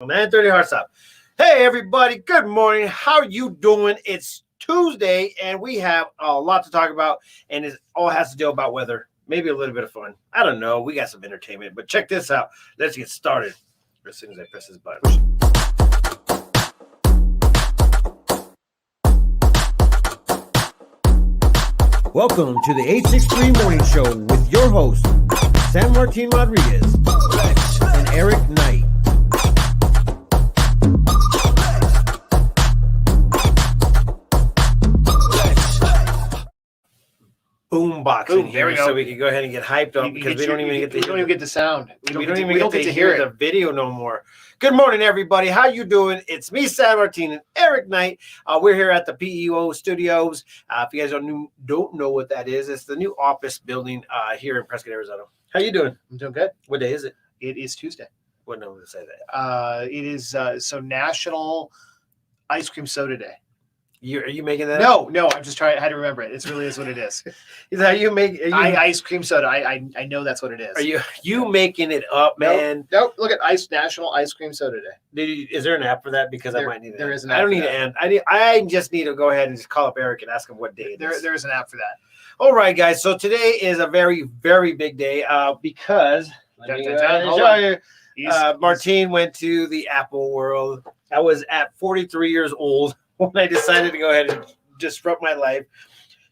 9:30 hard stop. Hey everybody, good morning. How you doing? It's Tuesday and we have a lot to talk about, and it all has to do about weather. Maybe a little bit of fun. I don't know. We got some entertainment, but check this out. Let's get started as soon as I press this button. Welcome to the 863 Morning Show with your hosts, San Martin Rodriguez and Eric Knight. Boombox in here, so we can go ahead and get hyped up because we don't even get the sound. We don't even get to hear the video no more. Good morning, everybody. How you doing? It's me, San Martin, and Eric Knight. We're here at the PEO Studios. If you guys don't know what that is, it's the new office building here in Prescott, Arizona. How you doing? I'm doing good. What day is it? It is Tuesday. What number to say that? It is National Ice Cream Soda Day. Are you making that up? No, I'm just trying. I had to remember it. It really is what it is. Is that you make? Ice cream soda. I know that's what it is. Are you making it up, man? Nope. Look at National Ice Cream Soda Day. Is there an app for that? Because I might need it. There is an app. I don't need an app. I just need to go ahead and just call up Eric and ask him what day it is. There is an app for that. All right, guys. So today is a very, very big day because Martine went to the Apple world. I was at 43 years old when I decided to go ahead and disrupt my life.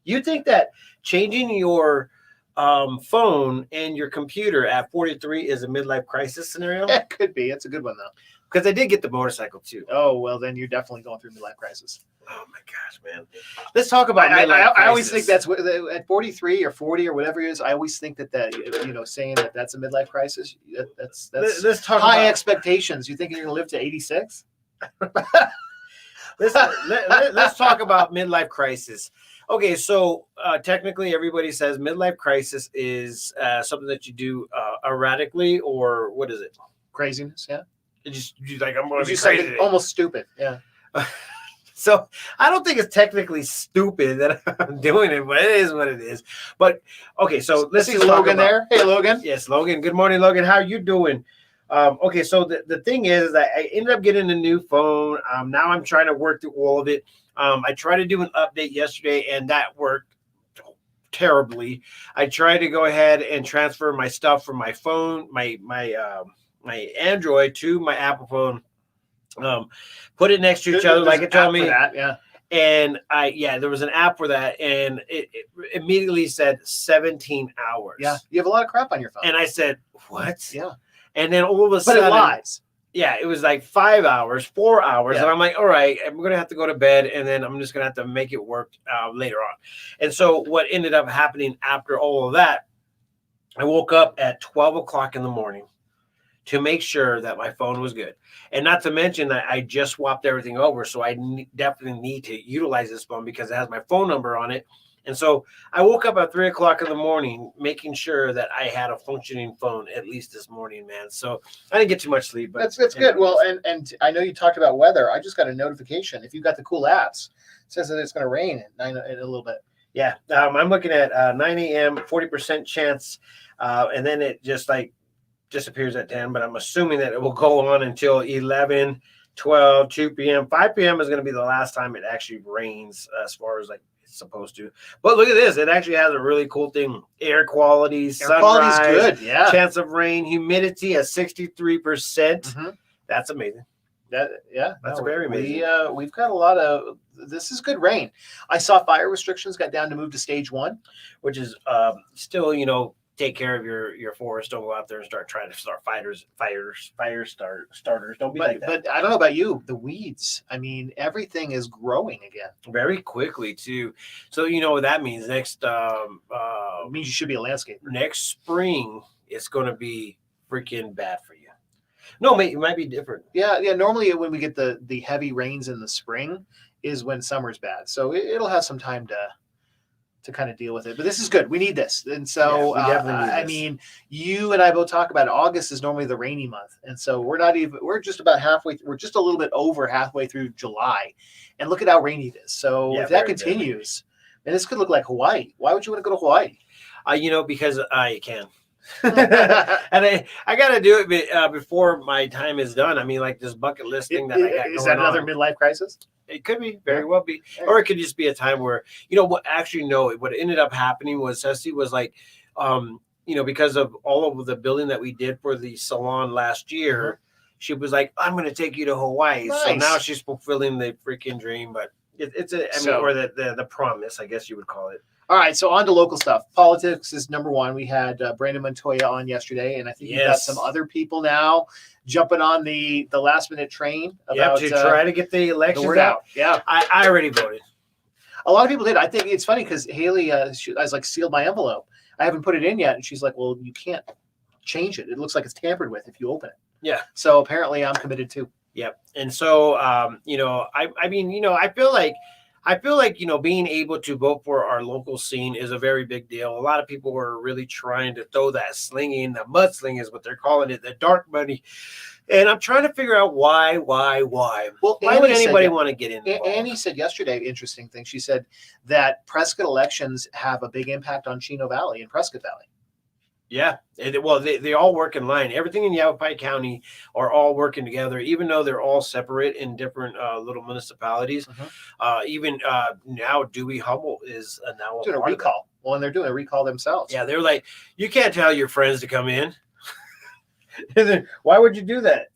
You think that changing your phone and your computer at 43 is a midlife crisis scenario? It could be. It's a good one, though. Because I did get the motorcycle, too. Oh, well, then you're definitely going through midlife crisis. Oh, my gosh, man. Let's talk about midlife crisis. I always think that's at 43 or 40 or whatever it is, I always think that saying that that's a midlife crisis, that's let's talk high expectations. You think you're going to live to 86? Let's talk about midlife crisis. Okay, so technically everybody says midlife crisis is something that you do erratically, or what is it? Craziness, yeah. You like, I'm going to be crazy. Almost stupid, yeah. So I don't think it's technically stupid that I'm doing it, but it is what it is. But okay, so let's see Logan there. Hey, Logan. Yes, Logan. Good morning, Logan. How you doing? Okay, so the thing is that I ended up getting a new phone. Now I'm trying to work through all of it. I tried to do an update yesterday, and that worked terribly. I tried to go ahead and transfer my stuff from my phone, my Android to my Apple phone. Put it next to each other like it told me. Yeah. And there was an app for that, and it immediately said 17 hours. Yeah, you have a lot of crap on your phone. And I said, what? Yeah. And then all of a sudden, but it lies. Yeah, it was like 5 hours, 4 hours. Yeah. And I'm like, all right, I'm going to have to go to bed. And then I'm just going to have to make it work later on. And so what ended up happening after all of that, I woke up at 12 o'clock in the morning to make sure that my phone was good. And not to mention that I just swapped everything over. So I definitely need to utilize this phone because it has my phone number on it. And so I woke up at 3 o'clock in the morning, making sure that I had a functioning phone at least this morning, man. So I didn't get too much sleep. But that's good. Well, and I know you talked about weather. I just got a notification. If you got the cool apps, it says that it's going to rain in a little bit. Yeah, I'm looking at 9 a.m., 40% chance, and then it just like disappears at 10. But I'm assuming that it will go on until 11, 12, 2 p.m. 5 p.m. is going to be the last time it actually rains as far as like supposed to. But look at this, it actually has a really cool thing: air quality, sunrise, good, yeah, chance of rain, humidity at 63%. That's amazing. That's very amazing. We've got a lot of this is good rain. I saw fire restrictions got down to move to stage 1, which is still, take care of your forest. Don't go out there and trying to start fire starters. Don't be like that. But I don't know about you, the weeds. I mean, everything is growing again very quickly too. So you know what that means. Next, it means you should be a landscaper. Next spring, it's going to be freaking bad for you. No, it might be different. Yeah. Normally, when we get the heavy rains in the spring, is when summer's bad. So it'll have some time to kind of deal with it. But this is good. We need this. And so, I mean, you and I both talk about it. August is normally the rainy month. And so we're just about halfway. We're just a little bit over halfway through July. And look at how rainy it is. So if that continues, and this could look like Hawaii. Why would you want to go to Hawaii? Because I can. and I got to do it before my time is done. I mean, like this bucket list thing that I got Is going that another on. midlife crisis? It could be, very well be, or it could just be a time where, what actually, no, what ended up happening was Ceci was like, because of all of the building that we did for the salon last year, she was like, I'm going to take you to Hawaii. Nice. So now she's fulfilling the freaking dream, but or the promise, I guess you would call it. All right, so on to local stuff. Politics is number one. We had Brandon Montoya on yesterday, and I think you've got some other people now jumping on the last minute train about to try to get the elections out. Yeah, I already voted. A lot of people did. I think it's funny because Haley, I was like, sealed my envelope. I haven't put it in yet, and she's like, well, you can't change it. It looks like it's tampered with if you open it. Yeah. So apparently, I'm committed too. Yep. And so, I feel like, being able to vote for our local scene is a very big deal. A lot of people were really trying to throw that slinging, the mudsling is what they're calling it, the dark money. And I'm trying to figure out why. Well, why would anybody want to get in? Annie said yesterday, interesting thing. She said that Prescott elections have a big impact on Chino Valley and Prescott Valley. Yeah. They all work in line. Everything in Yavapai County are all working together, even though they're all separate in different little municipalities. Even now, Dewey Hubble is now doing a recall. Well, and they're doing a recall themselves. Yeah, they're like, you can't tell your friends to come in. Why would you do that?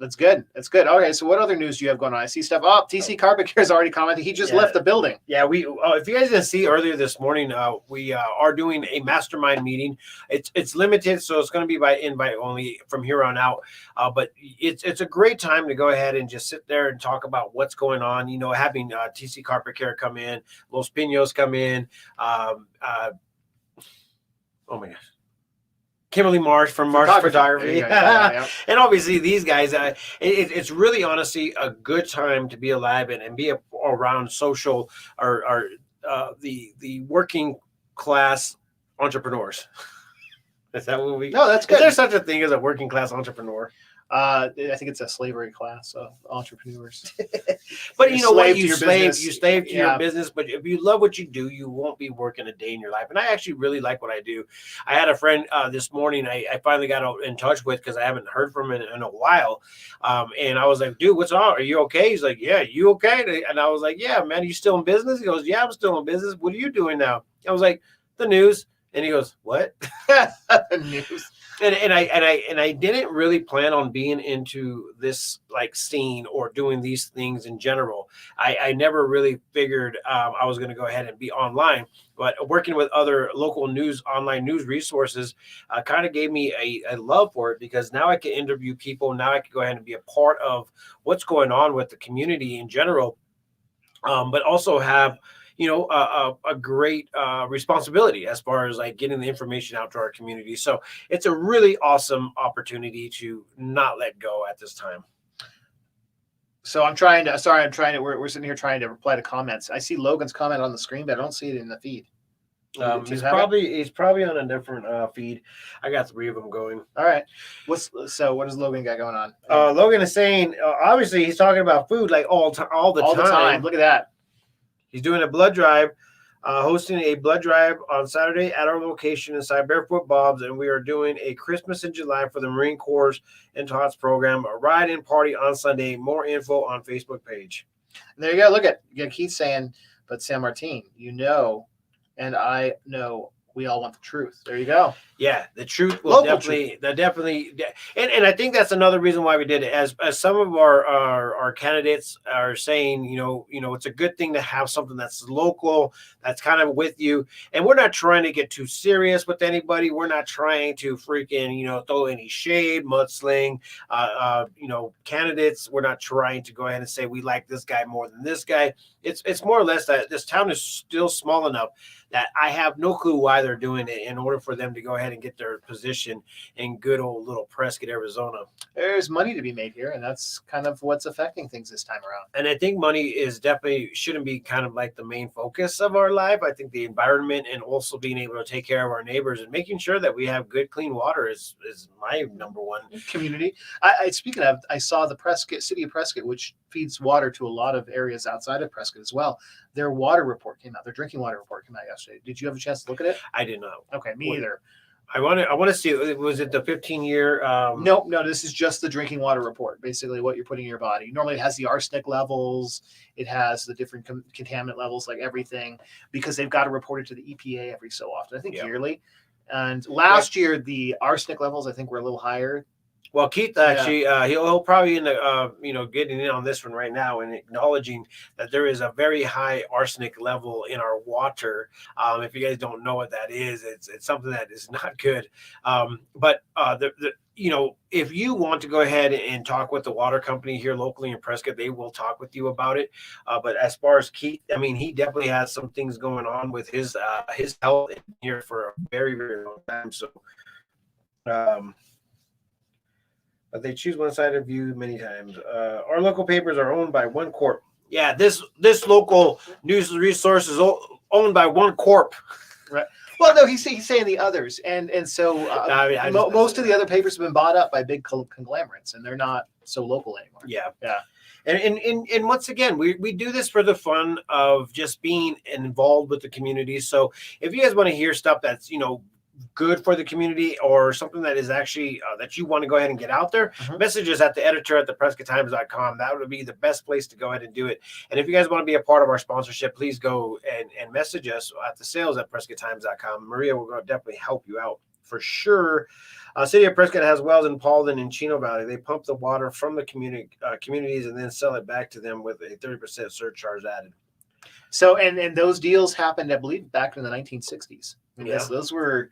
That's good. That's good. Okay, so what other news do you have going on? I see stuff. Oh, TC Carpet Care has already commented. He just left the building. Yeah, we. If you guys didn't see earlier this morning, we are doing a mastermind meeting. It's limited, so it's going to be by invite only from here on out. But it's a great time to go ahead and just sit there and talk about what's going on. Having TC Carpet Care come in, Los Pinos come in. Oh my gosh. Kimberly Marsh from Marsh Photography. Yeah. And obviously these guys, it's really honestly a good time to be alive and be around social or the working class entrepreneurs. Is that what we? No, that's good. Is there such a thing as a working class entrepreneur? I think it's a slavery class of entrepreneurs. But you know what? You slave to your business. But if you love what you do, you won't be working a day in your life. And I actually really like what I do. I had a friend this morning I finally got in touch with because I haven't heard from him in a while. And I was like, dude, what's wrong? Are you okay? He's like, yeah, you okay? And I was like, yeah, man, are you still in business? He goes, yeah, I'm still in business. What are you doing now? I was like, the news. And he goes, what? The news. And I didn't really plan on being into this like scene or doing these things in general. I never really figured I was going to go ahead and be online, but working with other local online news resources kind of gave me a love for it because now I can interview people. Now I can go ahead and be a part of what's going on with the community in general, but also have a great responsibility as far as like getting the information out to our community. So it's a really awesome opportunity to not let go at this time. So we're sitting here trying to reply to comments. I see Logan's comment on the screen, but I don't see it in the feed. He's probably on a different feed. I got 3 of them going. All right. What does Logan got going on? Logan is saying, obviously he's talking about food like all the time. Look at that. He's doing a blood drive, hosting a blood drive on Saturday at our location inside Barefoot Bob's, and we are doing a Christmas in July for the Marine Corps and Tots program, a ride-in party on Sunday. More info on Facebook page. And there you go. Look at Keith saying, but San Martin, and I know we all want the truth. There you go. Yeah, the truth will definitely, and I think that's another reason why we did it. As some of our candidates are saying, it's a good thing to have something that's local, that's kind of with you. And we're not trying to get too serious with anybody. We're not trying to freaking, throw any shade, mudsling, candidates. We're not trying to go ahead and say we like this guy more than this guy. It's more or less that this town is still small enough that I have no clue why they're doing it in order for them to go ahead and get their position in good old little Prescott, Arizona. There's money to be made here, and that's kind of what's affecting things this time around. And I think money shouldn't be kind of like the main focus of our life. I think the environment and also being able to take care of our neighbors and making sure that we have good, clean water is my number one. Community. Speaking of, I saw the city of Prescott, which feeds water to a lot of areas outside of Prescott as well. Their water report came out. Their drinking water report came out yesterday. Did you have a chance to look at it? I did not. Okay, me either. I want to see. Was it the 15-year? No, this is just the drinking water report. Basically, what you're putting in your body. Normally, it has the arsenic levels. It has the different contaminant levels, like everything, because they've got to report it to the EPA every so often. I think yearly. And last year, the arsenic levels I think were a little higher. Well, Keith actually, he'll probably end up, getting in on this one right now and acknowledging that there is a very high arsenic level in our water. If you guys don't know what that is, it's something that is not good. But if you want to go ahead and talk with the water company here locally in Prescott, they will talk with you about it. But as far as Keith, I mean, he definitely has some things going on with his health here for a very, very long time. So, but they choose one side of view many times. Our local papers are owned by one corp. Yeah, this local news resource is owned by one corp. Right. Well, no, he's saying the others, and so most of the other papers have been bought up by big conglomerates, and they're not so local anymore. Yeah. And once again, we do this for the fun of just being involved with the community. So if you guys want to hear stuff that's good for the community or something that is actually that you want to go ahead and get out there, message us at the editor at theprescotttimes.com. That would be the best place to go ahead and do it. And if you guys want to be a part of our sponsorship, please go and message us at the sales at prescotttimes.com. Maria will definitely help you out for sure. City of Prescott has wells in Paulden and Chino Valley. They pump the water from the communities and then sell it back to them with a 30% surcharge added. So and those deals happened, I believe, back in the 1960s. Yes, those were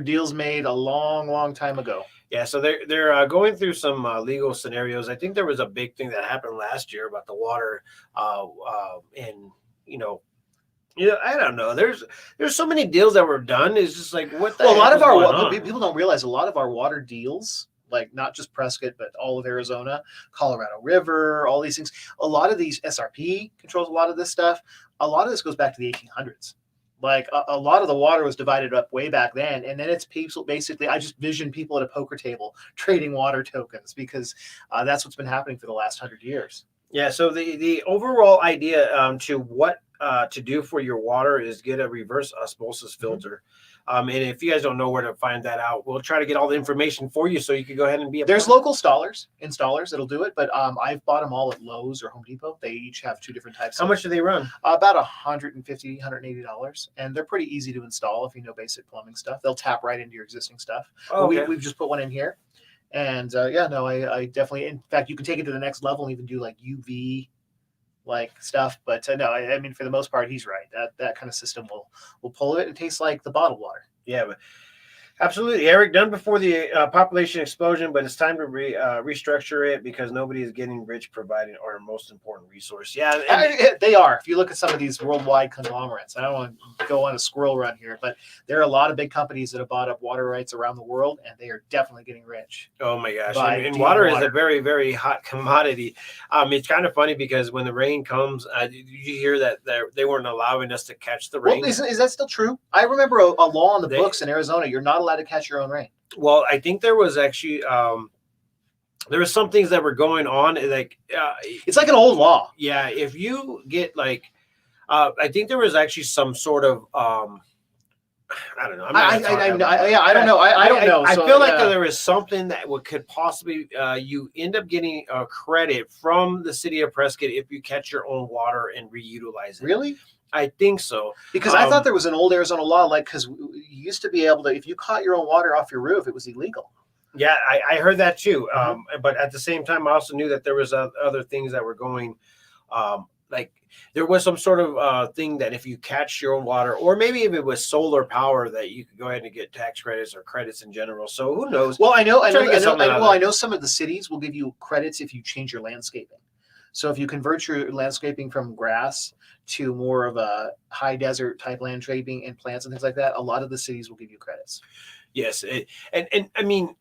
deals made a long time ago. Yeah, so they're going through some legal scenarios. I think there was a big thing that happened last year about the water, and I don't know. There's so many deals that were done. It's just like what the. Well, a lot of our people don't realize a lot of our water deals, like not just Prescott, but all of Arizona, Colorado River, all these things. A lot of these SRP controls a lot of this stuff. A lot of this goes back to the 1800s. Like a lot of the water was divided up way back then. And then it's people basically, I just vision people at a poker table trading water tokens because that's what's been happening for the last 100 years. Yeah. So the overall idea to what to do for your water is get a reverse osmosis filter. And if you guys don't know where to find that out, we'll try to get all the information for you so you can go ahead and be. There's local installers that'll do it, but I've bought them all at Lowe's or Home Depot. They each have two different types. How much do they run? About $150, $180, and they're pretty easy to install if you know basic plumbing stuff. They'll tap right into your existing stuff. Oh, okay. We've just put one in here, and I definitely. In fact, you can take it to the next level and even do like UV. Like stuff, but no, I mean, for the most part, he's right. That kind of system will pull it. It tastes like the bottled water. Yeah, but absolutely, Eric. Done before the population explosion, but it's time to restructure it because nobody is getting rich providing our most important resource. Yeah, they are. If you look at some of these worldwide conglomerates, I don't want to go on a squirrel run here, but there are a lot of big companies that have bought up water rights around the world, and they are definitely getting rich. Oh my gosh! And water is a very, very hot commodity. It's kind of funny because when the rain comes, you hear that they weren't allowing us to catch the rain. Well, is that still true? I remember a law on the books in Arizona. You're not allowed to catch your own rain. Well, I think there was actually there were some things that were going on like it's like an old law. Yeah, if you get like I think there was actually some sort of I don't know. I don't know. I don't know. I feel like there was something that could possibly you end up getting credit from the city of Prescott if you catch your own water and reutilize it. Really? I think so. Because I thought there was an old Arizona law, like, because you used to be able to, if you caught your own water off your roof, it was illegal. Yeah, I heard that too. But at the same time, I also knew that there was other things that were going, like there was some sort of thing that if you catch your own water, or maybe if it was solar power, that you could go ahead and get tax credits or credits in general. So who knows? Well, I know some of the cities will give you credits if you change your landscaping. So if you convert your landscaping from grass to more of a high desert type landscaping and plants and things like that, a lot of the cities will give you credits. Yes. And I mean,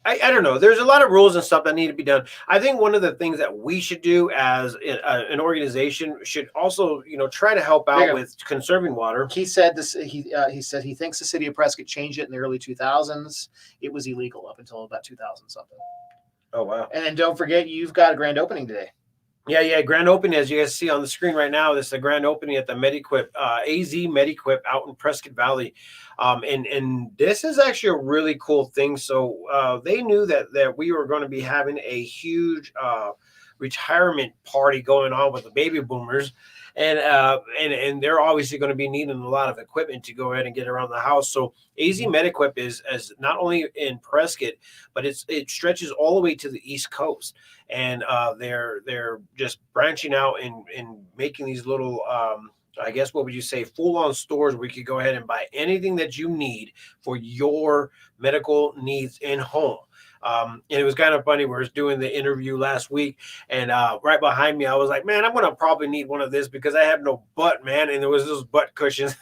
I don't know. There's a lot of rules and stuff that need to be done. I think one of the things that we should do as an organization should also, try to help out with conserving water. He said this. He said he thinks the city of Prescott changed it in the early 2000s. It was illegal up until about 2000 something. Oh wow! And then don't forget, you've got a grand opening today. Yeah. Grand opening, as you guys see on the screen right now. This is the grand opening at the MediQuip, AZ MediQuip out in Prescott Valley. And this is actually a really cool thing. So they knew that we were going to be having a huge retirement party going on with the baby boomers. And they're obviously going to be needing a lot of equipment to go ahead and get around the house. So AZ MediQuip is not only in Prescott, but it stretches all the way to the East Coast, and they're just branching out and making these little I guess what would you say, full-on stores where you could go ahead and buy anything that you need for your medical needs in home. And it was kind of funny. We were doing the interview last week, and right behind me, I was like, man, I'm going to probably need one of this because I have no butt, man. And there was those butt cushions.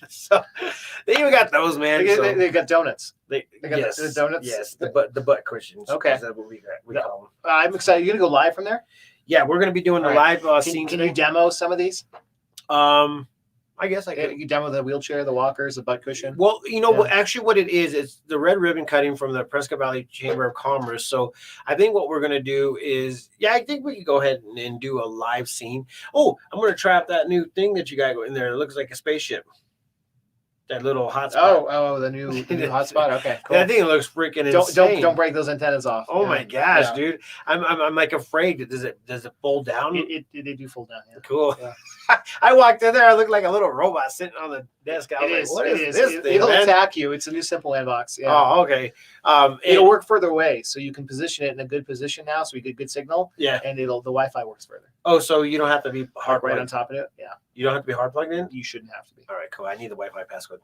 So they even got those, man. They got donuts. They got yes, the donuts. Yes, the butt cushions. Okay. That's what we call them. I'm excited. You're going to go live from there? Yeah, we're going to be doing the live scene. Can you demo some of these? I guess I could. You demo the wheelchair, the walkers, the butt cushion. Well, actually what it is, it's the red ribbon cutting from the Prescott Valley Chamber of Commerce. So I think what we're going to do is, I think we could go ahead and do a live scene. Oh, I'm going to try out that new thing that you got in there. It looks like a spaceship. That little hotspot. Oh, the new hotspot. Okay, cool. I think it looks freaking insane. Don't break those antennas off. Oh my gosh, dude! I'm like afraid. Does it fold down? They do fold down. Yeah. Cool. Yeah. I walked in there. I looked like a little robot sitting on the desk. I was like, "What is this thing?" It'll attack you. It's a new simple inbox. Yeah. Oh, okay. It'll work further away, so you can position it in a good position now, so we get good signal. Yeah. And the Wi-Fi works further. Oh, so you don't have to be hard right on top of it. Yeah. You don't have to be hard plugged in. You shouldn't have to be. All right, cool. I need the Wi-Fi passcode.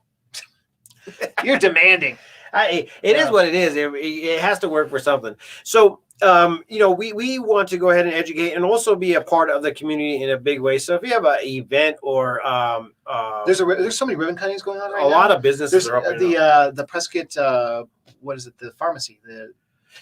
You're demanding. It is what it is. It has to work for something. So, we want to go ahead and educate and also be a part of the community in a big way. So if you have an event or there's so many ribbon cuttings going on right now. A lot of businesses are up the Prescott what is it? The pharmacy, the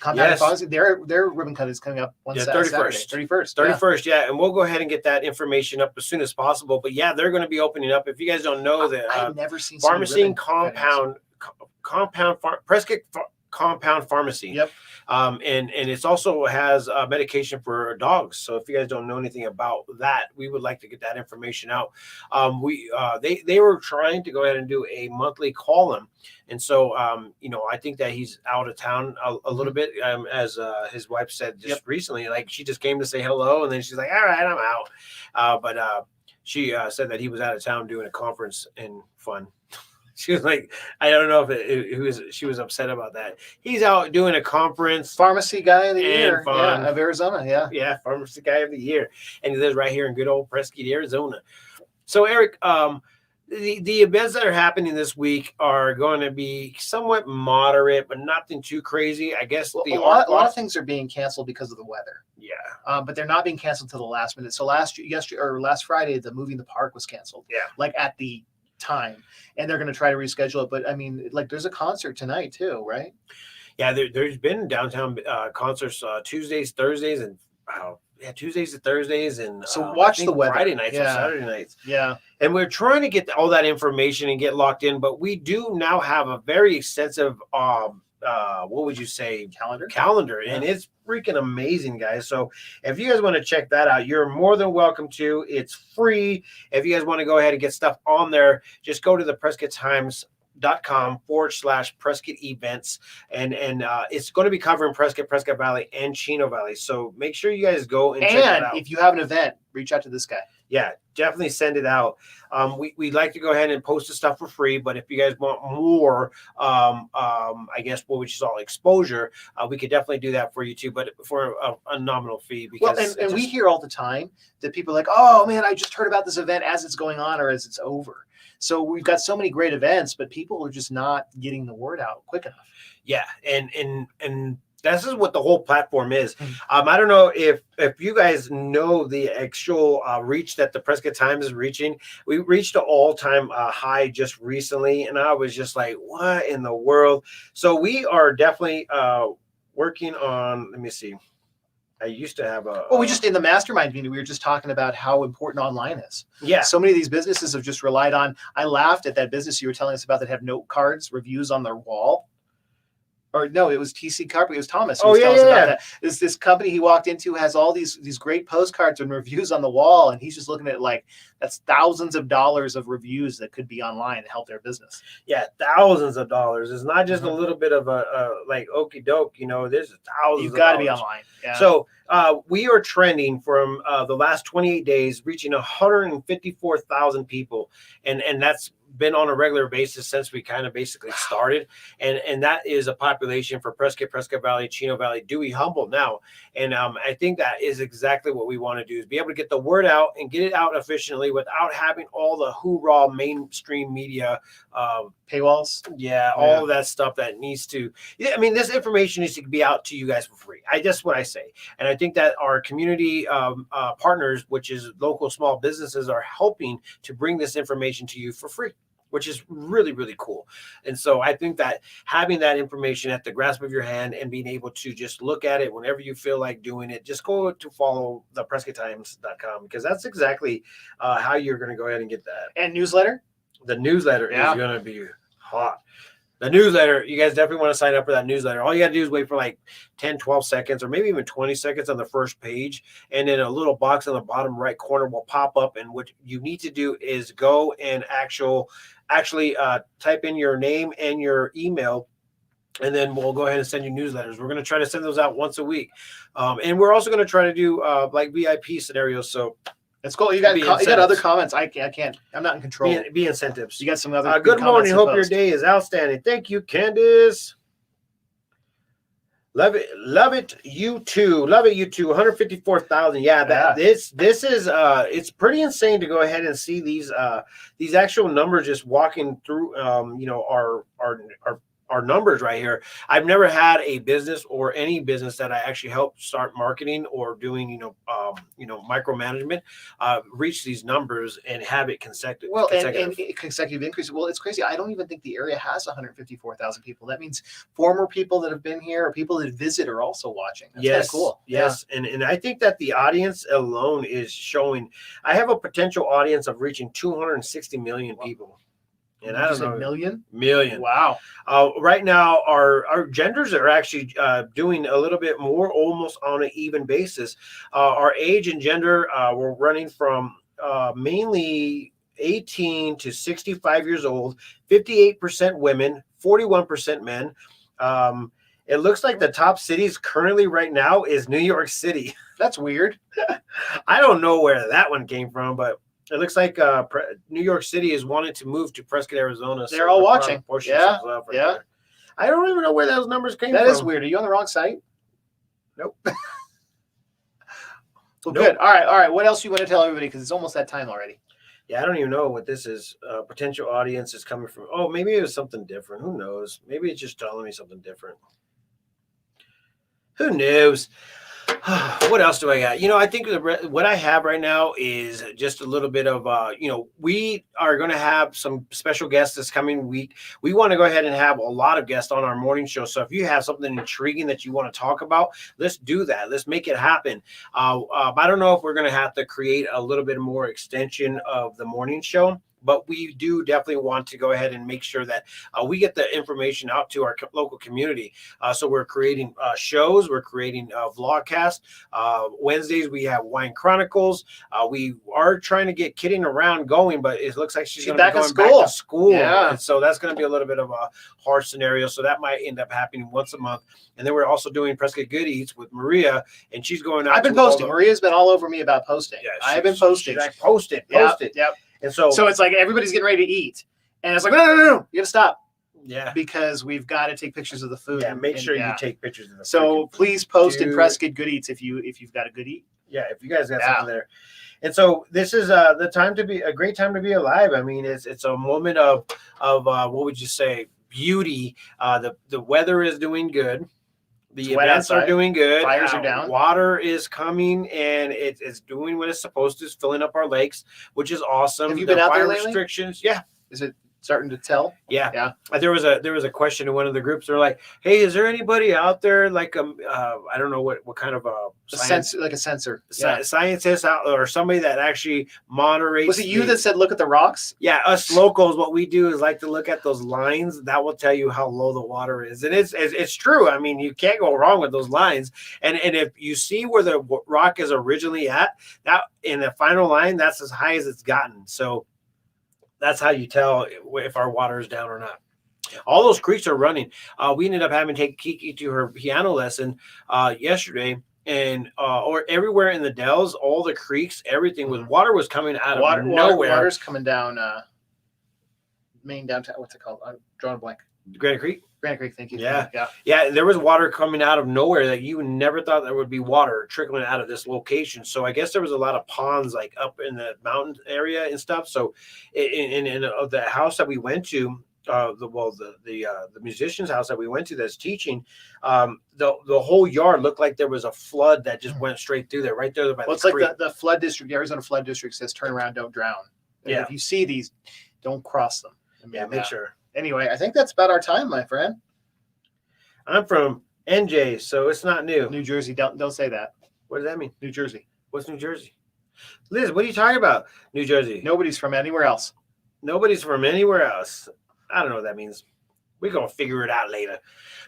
compound pharmacy. Their ribbon cut is coming up on Saturday, 31st. Yeah, and we'll go ahead and get that information up as soon as possible. But yeah, they're going to be opening up. If you guys don't know that, I've never seen pharmacy Prescott Compound Pharmacy. Yep. And it's also has medication for dogs. So if you guys don't know anything about that, we would like to get that information out. They were trying to go ahead and do a monthly call-in, and so I think that he's out of town a little bit, as his wife said just recently. Like, she just came to say hello, and then she's like, all right, I'm out. But she said that he was out of town doing a conference and fun. She was like, I don't know if she was upset about that. He's out doing a conference. Pharmacy guy of the year of Arizona. Yeah. Yeah. Pharmacy guy of the year. And he lives right here in good old Prescott, Arizona. So Eric, the events that are happening this week are going to be somewhat moderate, but nothing too crazy. I guess a lot of things are being canceled because of the weather. Yeah. But they're not being canceled till the last minute. So last Friday, the movie in the park was canceled. Yeah. Like at the time, and they're going to try to reschedule it. But I mean, like, there's a concert tonight too, right? Yeah, there's been downtown concerts Tuesdays, Thursdays, and Tuesdays to Thursdays, and so watch the weather. Friday nights and Saturday nights. Yeah, and we're trying to get all that information and get locked in, but we do now have a very extensive what would you say, calendar, and it's freaking amazing, guys. So if you guys want to check that out, you're more than welcome to. It's free. If you guys want to go ahead and get stuff on there, just go to the PrescottTimes.com/Prescott events, and it's going to be covering Prescott Valley, and Chino Valley. So make sure you guys go and check it out. If you have an event, reach out to this guy. Yeah, definitely send it out. We'd like to go ahead and post the stuff for free, but if you guys want more, I guess what would you call exposure, we could definitely do that for you too, but for a nominal fee. Because we hear all the time that people are like, oh man, I just heard about this event as it's going on or as it's over. So we've got so many great events, but people are just not getting the word out quick enough. Yeah, and this is what the whole platform is. I don't know if you guys know the actual reach that the Prescott Times is reaching. We reached an all-time high just recently, and I was just like, what in the world? So we are definitely working on, let me see. I used to have we just in the mastermind meeting, we were just talking about how important online is. Yeah. So many of these businesses have just relied on, I laughed at that business you were telling us about that have note cards, reviews on their wall. or no, it was TC Carpet. It was Thomas. Oh, yeah, yeah. That. This company he walked into has all these great postcards and reviews on the wall, and he's just looking at it like that's thousands of dollars of reviews that could be online to help their business. Yeah, thousands of dollars. It's not just a little bit of a like okey doke. You know, there's thousands. You've got to be online. Yeah. So we are trending from the last 28 days, reaching 154,000 people, and that's been on a regular basis since we kind of basically started, and that is a population for Prescott Valley, Chino Valley, Dewey, Humboldt now, and I think that is exactly what we want to do, is be able to get the word out and get it out efficiently without having all the hoorah mainstream media paywalls. Yeah, all of that stuff that needs to. Yeah, I mean, this information needs to be out to you guys for free. That's what I say, and I think that our community partners, which is local small businesses, are helping to bring this information to you for free, which is really, really cool. And so I think that having that information at the grasp of your hand and being able to just look at it whenever you feel like doing it, just go to follow the PrescottTimes.com, because that's exactly how you're going to go ahead and get that. And newsletter? The newsletter is going to be hot. The newsletter, you guys definitely want to sign up for that newsletter. All you got to do is wait for like 10, 12 seconds or maybe even 20 seconds on the first page. And then a little box on the bottom right corner will pop up. And what you need to do is go and actually type in your name and your email. And then we'll go ahead and send you newsletters. We're going to try to send those out once a week. And we're also going to try to do like VIP scenarios. So it's cool. You got other comments. I can't. I'm not in control. Be incentives. You got some other. Good morning. Hope your day is outstanding. Thank you, Candace. Love it. You too. 154,000. Yeah. This is it's pretty insane to go ahead and see these actual numbers just walking through. Our numbers right here. I've never had a business or any business that I actually helped start marketing or doing, micromanagement, reach these numbers and have it consecutive. Well, and consecutive increase. Well, it's crazy. I don't even think the area has 154,000 people. That means former people that have been here or people that visit are also watching. That's kind of cool. Yes. Yeah. And I think that the audience alone is showing. I have a potential audience of reaching 260 million people. And I don't know, million. Wow. Right now, our genders are actually doing a little bit more, almost on an even basis. Our age and gender, we're running from mainly 18 to 65 years old, 58% women, 41% men. It looks like the top cities currently right now is New York City. That's weird. I don't know where that one came from, but it looks like New York City is wanting to move to Prescott, Arizona. They're all watching. Yeah. I don't even know where those numbers came from. That is weird. Are you on the wrong site? Nope. Well, good. All right. What else you want to tell everybody? Because it's almost that time already. Yeah, I don't even know what this is. Potential audience is coming from. Oh, maybe it was something different. Who knows? Maybe it's just telling me something different. Who knows? What else do I got? I think what I have right now is just a little bit of, we are going to have some special guests this coming week. We want to go ahead and have a lot of guests on our morning show. So if you have something intriguing that you want to talk about, let's do that. Let's make it happen. I don't know if we're going to have to create a little bit more extension of the morning show. But we do definitely want to go ahead and make sure that we get the information out to our local community. So we're creating shows. We're creating vlogcasts. Wednesdays, we have Wine Chronicles. We are trying to get Kidding Around going, but it looks like she's going to be going back to school. Yeah. And so that's going to be a little bit of a hard scenario. So that might end up happening once a month. And then we're also doing Prescott Good Eats with Maria, and she's going out. I've been posting. Maria's been all over me about posting. Yeah, I've been posting. She's like, post it. Yep. And so it's like everybody's getting ready to eat. And it's like, no. You got to stop. Yeah. Because we've got to take pictures of the food. Yeah, make sure you take pictures of the food. So please post in Prescott Good Eats if you've got a good eat. Yeah, if you guys got something there. And so this is the time to be a great time to be alive. I mean, it's a moment of what would you say, beauty. The weather is doing good. The events are doing good. Fires are down. Water is coming, and it's doing what it's supposed to. It's filling up our lakes, which is awesome. Have you been out there lately? Restrictions, yeah. Is it starting to tell. Yeah. Yeah. There was a question in one of the groups. They're like, "Hey, is there anybody out there like I don't know what kind of A sensor. Yeah. scientist out or somebody that actually moderates?" Was it you that said look at the rocks? Yeah, us locals, what we do is like to look at those lines. That will tell you how low the water is, and it's true. I mean, you can't go wrong with those lines. And if you see where the rock is originally at, that in the final line, that's as high as it's gotten. So that's how you tell if our water is down or not. All those creeks are running. We ended up having to take Kiki to her piano lesson yesterday, and or everywhere in the dells, all the creeks, everything was water was coming out of nowhere. Water's coming down main downtown. What's it called? I'm drawing a blank. Granite Creek. Granite Creek. Thank you. Yeah. Yeah. Yeah. There was water coming out of nowhere that you never thought there would be water trickling out of this location. So I guess there was a lot of ponds like up in the mountain area and stuff. So in the house that we went to, the musician's house that we went to that's teaching, the whole yard looked like there was a flood that just went straight through there, right there by it's creek. Like the flood district, the Arizona flood district says turn around, don't drown. And Yeah. if you see these, don't cross them. I mean, Yeah, make sure. Anyway, I think that's about our time, my friend. I'm from NJ, so it's not new. New Jersey. Don't say that. What does that mean? New Jersey. What's New Jersey? Liz, what are you talking about? New Jersey. Nobody's from anywhere else. Nobody's from anywhere else. I don't know what that means. We're going to figure it out later.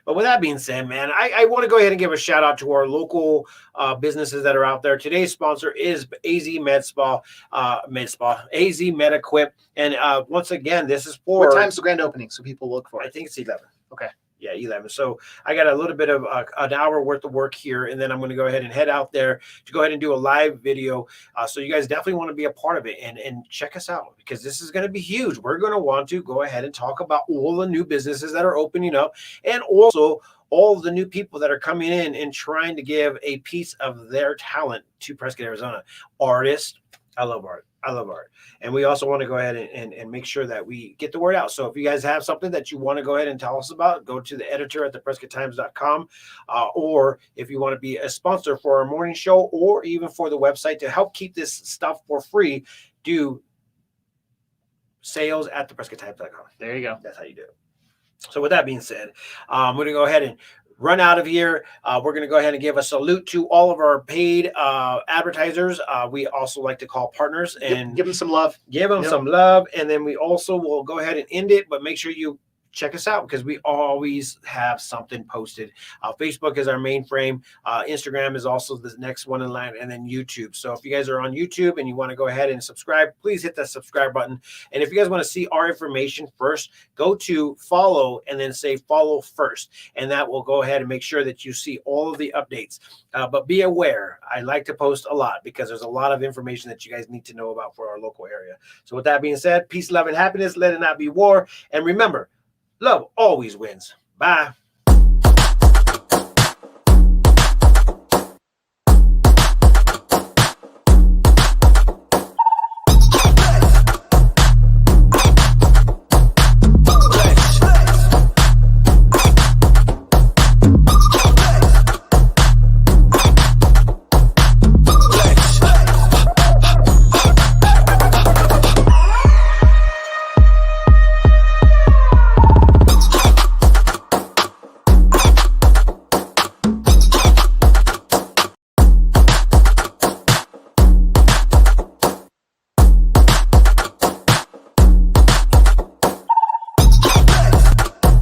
But with that being said, man, I want to go ahead and give a shout out to our local businesses that are out there. Today's sponsor is AZ Med Spa, AZ Med Equip. And once again, this is for... What time's the grand opening so people look for it? I think it's 11. Okay. Yeah, 11. So I got a little bit of an hour worth of work here, and then I'm going to go ahead and head out there to go ahead and do a live video. So you guys definitely want to be a part of it and check us out because this is going to be huge. We're going to want to go ahead and talk about all the new businesses that are opening up and also all the new people that are coming in and trying to give a piece of their talent to Prescott, Arizona. Artists. I love art. I love art. And we also want to go ahead and make sure that we get the word out. So if you guys have something that you want to go ahead and tell us about, go to the editor at theprescotttimes.com. Or if you want to be a sponsor for our morning show or even for the website to help keep this stuff for free, do sales at theprescotttimes.com. There you go. That's how you do it. So with that being said, I'm going to go ahead and run out of here. We're going to go ahead and give a salute to all of our paid advertisers. We also like to call partners and give them some love. Give them some love. And then we also will go ahead and end it, but make sure you check us out because we always have something posted. Facebook is our mainframe. Instagram is also the next one in line, and then YouTube. So if you guys are on YouTube and you want to go ahead and subscribe, please hit that subscribe button. And if you guys want to see our information first, go to follow and then say follow first. And that will go ahead and make sure that you see all of the updates. But be aware, I like to post a lot because there's a lot of information that you guys need to know about for our local area. So with that being said, peace, love, and happiness. Let it not be war. And remember, love always wins. Bye.